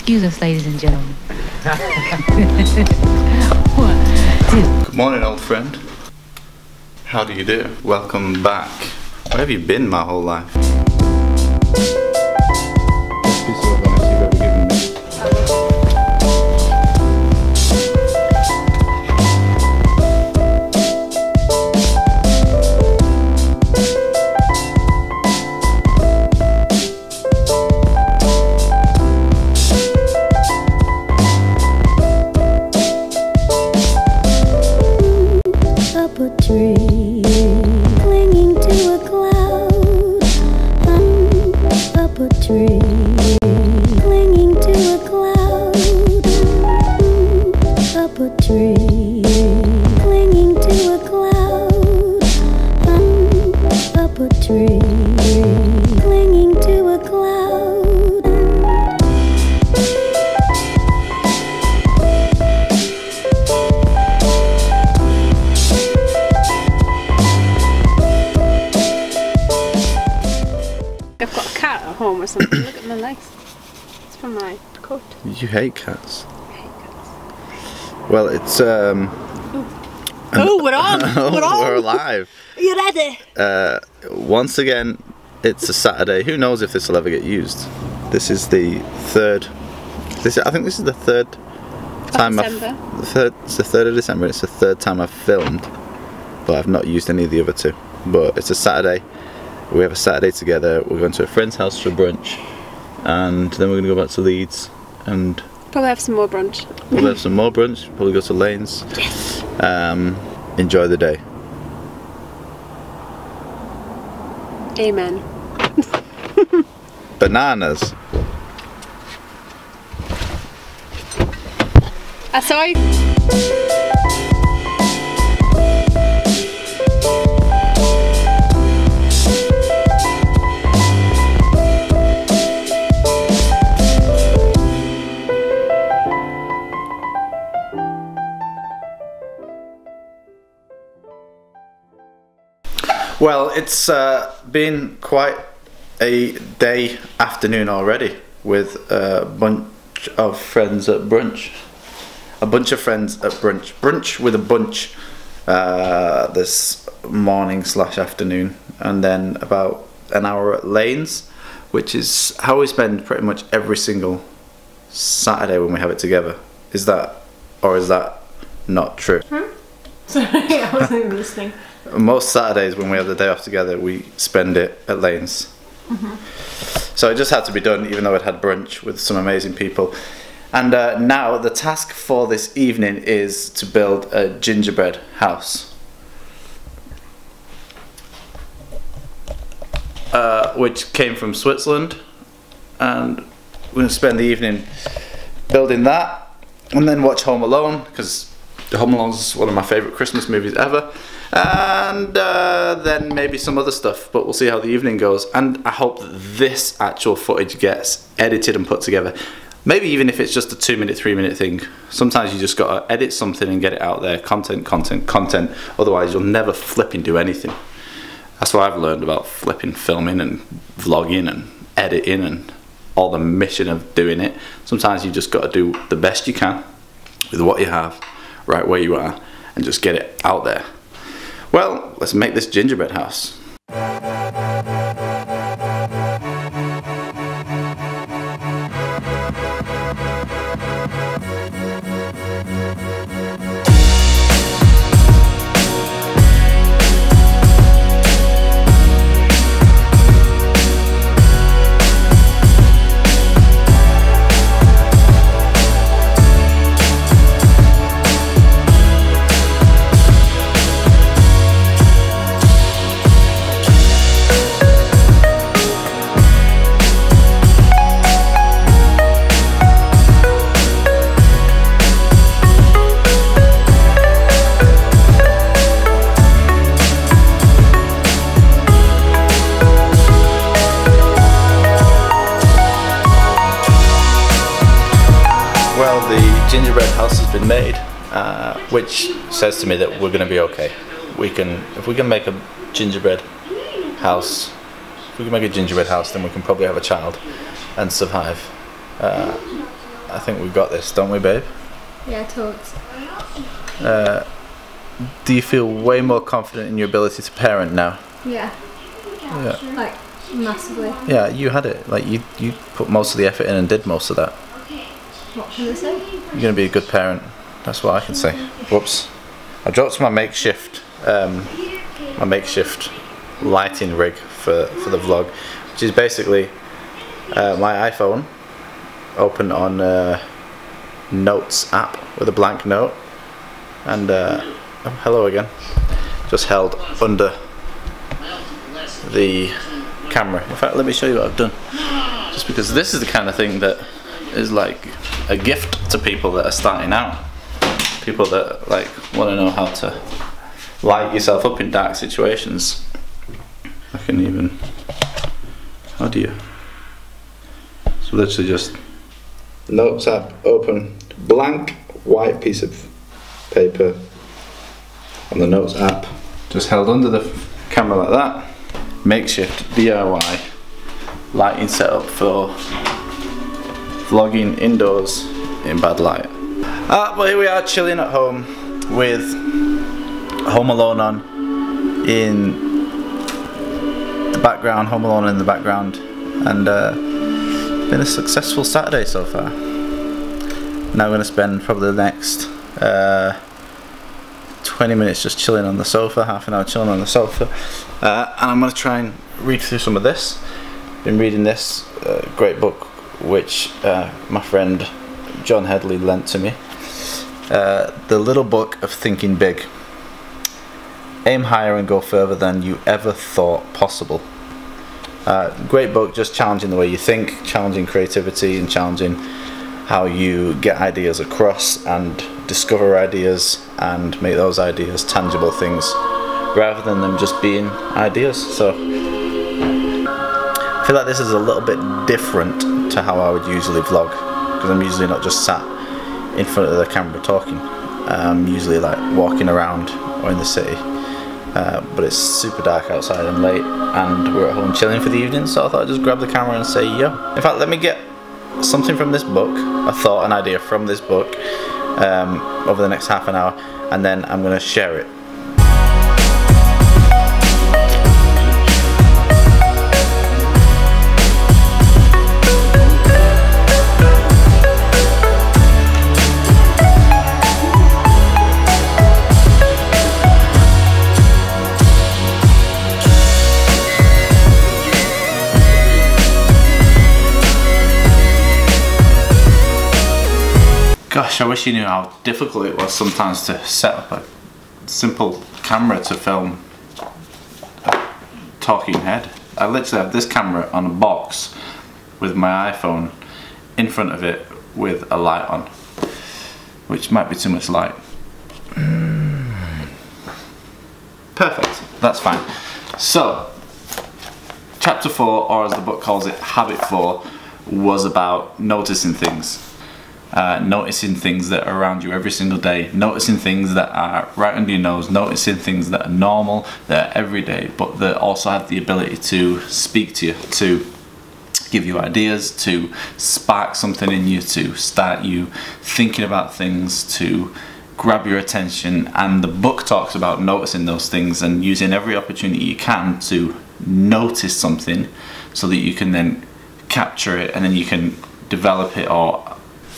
Excuse us, ladies and gentlemen. 1, 2. Good morning, old friend. How do you do? Welcome back. Where have you been my whole life? Best piece of advice you've ever given me. I've got a cat at home or something. Look at my legs. It's from my coat. You hate cats. I hate cats. Well, it's Oh, we're on! We're on! We're alive. Are you ready? Once again, it's a Saturday. Who knows if this will ever get used? This is the third. I think this is the third time December. It's the 3rd of December. It's the third time I've filmed, but I've not used any of the other two. But it's a Saturday. We have a Saturday together. We're going to a friend's house for brunch, and then we're going to go back to Leeds and Probably have some more brunch. we'll have some more brunch. Probably go to Lane's. Yes. Enjoy the day. Amen. Bananas. I saw you. Well, it's been quite a day afternoon already with a bunch of friends at brunch. A bunch of friends at brunch. Brunch with a bunch this morning / afternoon, and then about an hour at Lane's, which is how we spend pretty much every single Saturday when we have it together. Is that, or is that not true? Sorry, I wasn't even listening. Most Saturdays when we have the day off together, we spend it at Lane's. So it just had to be done, even though it had brunch with some amazing people. And now the task for this evening is to build a gingerbread house, which came from Switzerland, and we're going to spend the evening building that, and then watch Home Alone, because Home Alone is one of my favourite Christmas movies ever. And then maybe some other stuff, but we'll see how the evening goes. And I hope that this actual footage gets edited and put together. Maybe even if it's just a 2-minute, 3-minute thing. Sometimes you just gotta edit something and get it out there. Content, content, content. Otherwise you'll never flipping do anything. That's what I've learned about flipping filming and vlogging and editing and all the mission of doing it. Sometimes you just gotta do the best you can with what you have, right where you are, and just get it out there. Well, let's make this gingerbread house. Gingerbread house has been made, which says to me that we're going to be okay. If we can make a gingerbread house, then we can probably have a child and survive. I think we've got this, don't we, babe? Yeah, totes. Do you feel way more confident in your ability to parent now? Yeah. Yeah. Like, massively. Yeah, you had it. Like you put most of the effort in and did most of that. What can I say? You're gonna be a good parent. That's what I can say. Whoops. I dropped my makeshift lighting rig for the vlog, which is basically my iPhone open on Notes app with a blank note, and oh, hello again, just held under the camera. In fact, let me show you what I've done, just because this is the kind of thing that is like a gift to people that are starting out, people that like want to know how to light yourself up in dark situations. I can even, how do you, so literally just Notes app open, blank white piece of paper on the Notes app, just held under the camera like that. Makeshift DIY lighting setup for vlogging indoors in bad light. But here we are chilling at home with Home Alone on in the background, Home Alone in the background, and been a successful Saturday so far. Now I'm going to spend probably the next 20 minutes just chilling on the sofa, half an hour chilling on the sofa, and I'm going to try and read through some of this. Been reading this great book which my friend John Headley lent to me, The Little Book of Thinking Big. Aim higher and go further than you ever thought possible. Great book, just challenging the way you think, challenging creativity and challenging how you get ideas across and discover ideas and make those ideas tangible things rather than them just being ideas. So I feel like this is a little bit different to how I would usually vlog, because I'm usually not just sat in front of the camera talking. I'm usually like walking around or in the city. But it's super dark outside and late, and we're at home chilling for the evening, so I thought I'd just grab the camera and say yo. In fact, let me get something from this book, a thought, an idea from this book, over the next half an hour, and then I'm going to share it. Gosh, I wish you knew how difficult it was sometimes to set up a simple camera to film a talking head. I literally have this camera on a box with my iPhone in front of it with a light on, which might be too much light. Perfect, that's fine. So, chapter 4, or as the book calls it, habit 4, was about noticing things. Noticing things that are around you every single day, noticing things that are right under your nose, noticing things that are normal, that are everyday, but that also have the ability to speak to you, to give you ideas, to spark something in you, to start you thinking about things, to grab your attention. And the book talks about noticing those things and using every opportunity you can to notice something so that you can then capture it and then you can develop it. Or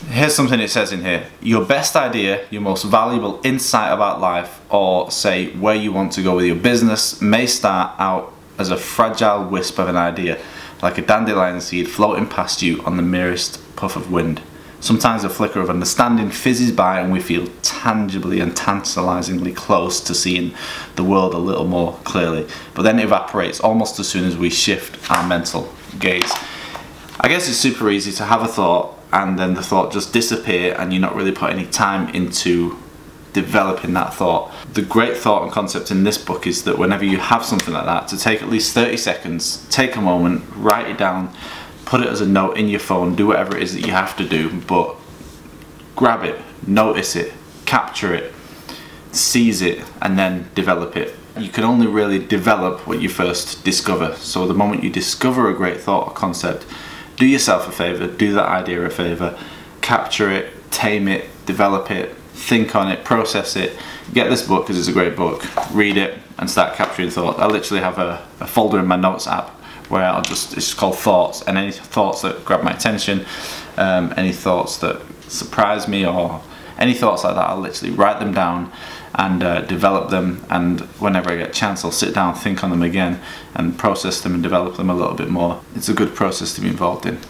here's something it says in here: your best idea, your most valuable insight about life, or say where you want to go with your business, may start out as a fragile wisp of an idea, like a dandelion seed floating past you on the merest puff of wind. Sometimes a flicker of understanding fizzes by and we feel tangibly and tantalizingly close to seeing the world a little more clearly, but then it evaporates almost as soon as we shift our mental gaze. I guess it's super easy to have a thought and then the thought just disappear and you're not really putting any time into developing that thought. The great thought and concept in this book is that whenever you have something like that, to take at least 30 seconds, take a moment, write it down, put it as a note in your phone, do whatever it is that you have to do, but grab it, notice it, capture it, seize it, and then develop it. You can only really develop what you first discover. So the moment you discover a great thought or concept, do yourself a favour, do that idea a favour, capture it, tame it, develop it, think on it, process it. Get this book because it's a great book. Read it and start capturing thoughts. I literally have a folder in my notes app where it's just called thoughts, and any thoughts that grab my attention, any thoughts that surprise me, or any thoughts like that, I'll literally write them down and develop them, and whenever I get a chance I'll sit down, think on them again and process them and develop them a little bit more. It's a good process to be involved in.